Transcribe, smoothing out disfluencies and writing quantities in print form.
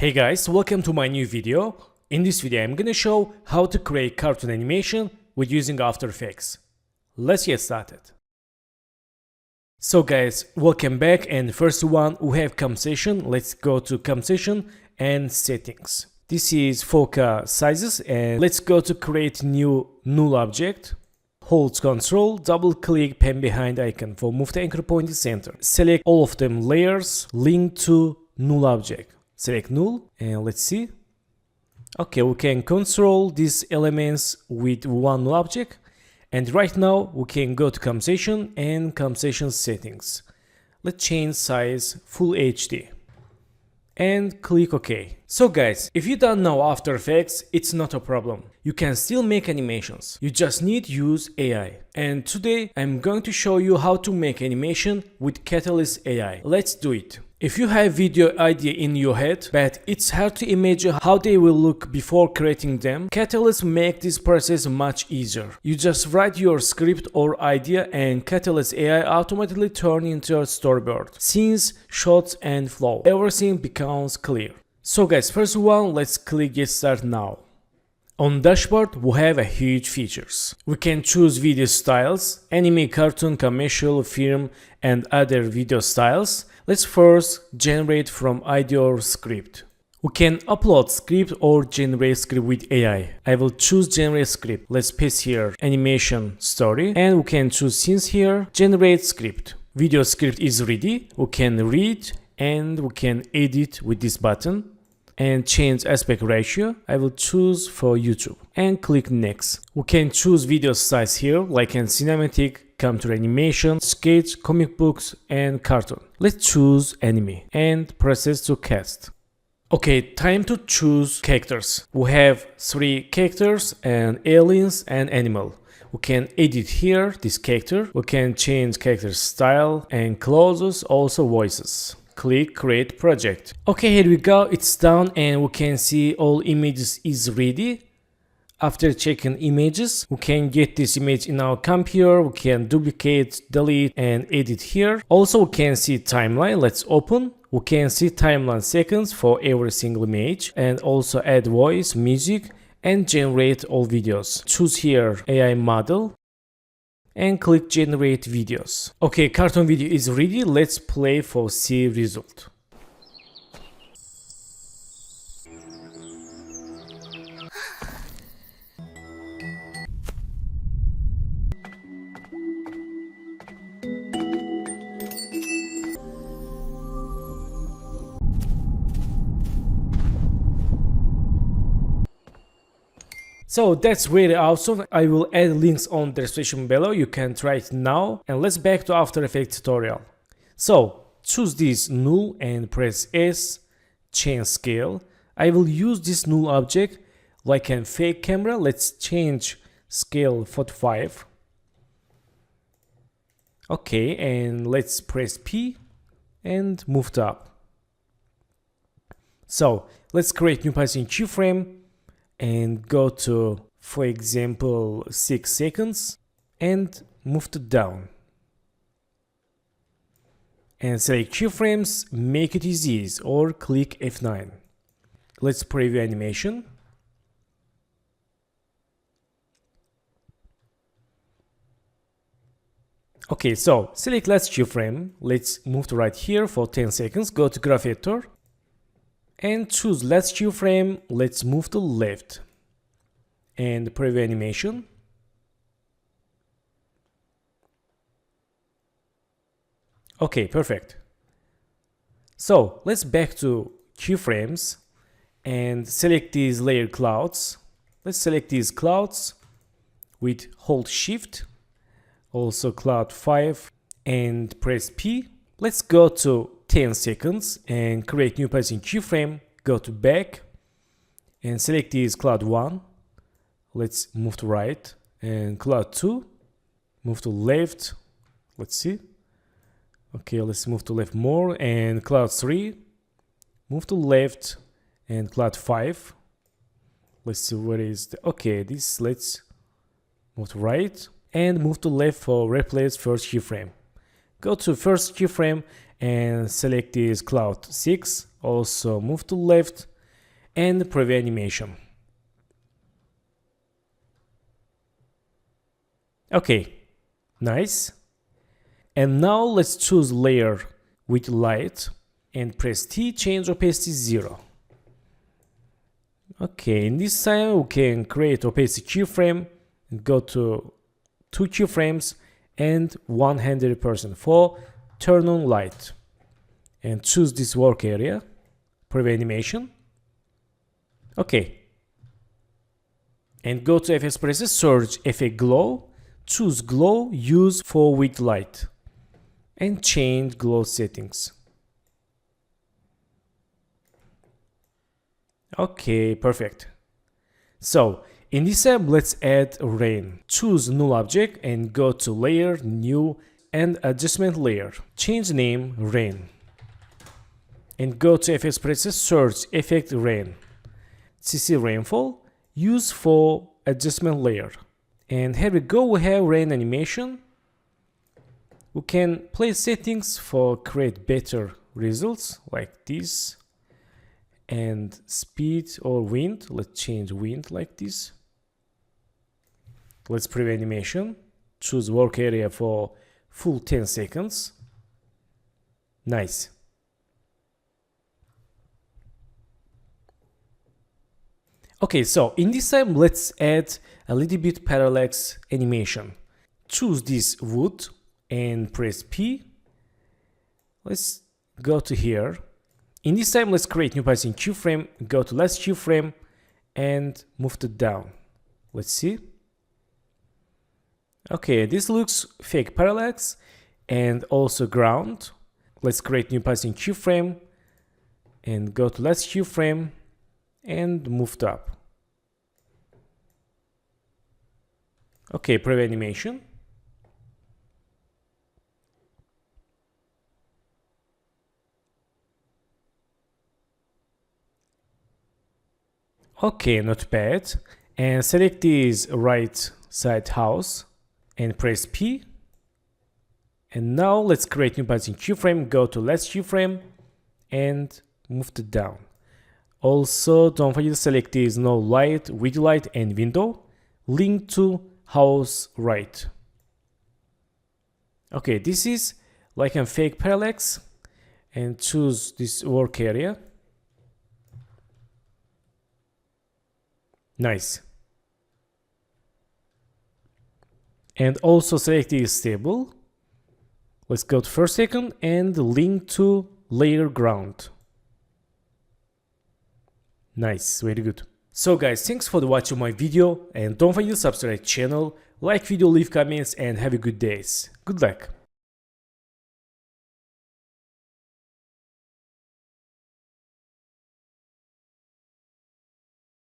Hey guys, welcome to my new video. In this video I'm gonna show how to create cartoon animation with using After Effects. Let's get started. So guys, welcome back, and first one we have composition. Let's go to composition and settings. This is 4K sizes, and let's go to create new null object. Hold Ctrl, double click pen behind icon for move the anchor point to center. Select all of them layers, link to null object. Select null and let's see. Okay, we can control these elements with one null object, and right now we can go to composition and composition settings. Let's change size full HD and click OK. So guys, if you don't know After Effects, it's not a problem. You can still make animations. You just need to use AI. And today I'm going to show you how to make animation with Katalist AI. Let's do it. If you have video idea in your head, but it's hard to imagine how they will look before creating them, Katalist make this process much easier. You just write your script or idea and Katalist AI automatically turn into a storyboard. Scenes, shots and flow. Everything becomes clear. So guys, first one, let's click get started now. On dashboard, we have a huge features. We can choose video styles, anime, cartoon, commercial, film, and other video styles. Let's first generate from idea or script. We can upload script or generate script with AI. I will choose generate script. Let's paste here animation story, and we can choose scenes here, generate script. Video script is ready. We can read and we can edit with this button. And change aspect ratio. I will choose for YouTube and click next. We can choose video size here, like in cinematic, computer animation, sketch, comic books and cartoon. Let's choose anime and process to cast. Okay, time to choose characters. We have 3 characters and aliens and animal. We can edit here this character. We can change character style and clothes, also voices. Click create project. Okay, here we go, it's done and we can see all images is ready. After checking images, we can get this image in our computer. We can duplicate, delete and edit here. Also we can see timeline. Let's open. We can see timeline seconds for every single image, and also add voice, music and generate all videos. Choose here AI model and click generate videos. Okay, cartoon video is ready. Let's play for see result. So that's really awesome. I will add links on the description below. You can try it now. And let's back to After Effects tutorial. So choose this null and press S, change scale. I will use this null object like a fake camera. Let's change scale 45. Okay, and let's press P and move it up. So let's create new position keyframe and go to, for example, 6 seconds and move it down. And select keyframes, make it easy, or click F9. Let's preview animation. Okay, so select last keyframe. Let's move to right here for 10 seconds. Go to graph editor and choose last keyframe. Let's move to left and preview animation. Okay, perfect. So let's back to keyframes and select these layer clouds. Let's select these clouds with hold shift, also cloud 5 and press P. Let's go to 10 seconds and create new position keyframe. Go to back and select this cloud 1. Let's move to right, and cloud 2. Move to left. Let's see. Okay, let's move to left more, and cloud 3. Move to left and cloud 5. Let's see where is the, okay, this, let's move to right and move to left for replace first keyframe. Go to first keyframe and select this cloud 6. Also move to left and preview animation. Okay, nice. And now let's choose layer with light and press T, change opacity 0. Okay, in this time we can create opacity keyframe and go to 2 keyframes and 100% for turn on light. And choose this work area, preview animation. Okay. And go to FX presets, search effect glow, choose glow, use for with light. And change glow settings. Okay, perfect. So in this app, let's add rain. Choose null object and go to layer, new and adjustment layer. Change name rain. And go to FX presets, search effect rain. CC rainfall, use for adjustment layer. And here we go, we have rain animation. We can play settings for create better results like this. And speed or wind, let's change wind like this. Let's preview animation, choose work area for full 10 seconds. Nice. Okay, so in this time let's add a little bit parallax animation. Choose this wood and press P. Let's go to here. In this time, let's create new path in keyframe, go to last keyframe and move it down. Let's see. Okay, this looks fake parallax and also ground. Let's create new path in keyframe and go to last keyframe and move it up. Okay, preview animation. Okay, not bad. And select this right side house and press P. And now let's create new path in keyframe, go to last keyframe and move it down. Also, don't forget to select this no light, with light and window. Link to house right. Okay, this is like a fake parallax and choose this work area. Nice. And also select the stable. Let's go to first second and link to layer ground. Nice, very good. So guys, thanks for watching my video and don't forget to subscribe channel, like video, leave comments and have a good days. Good luck.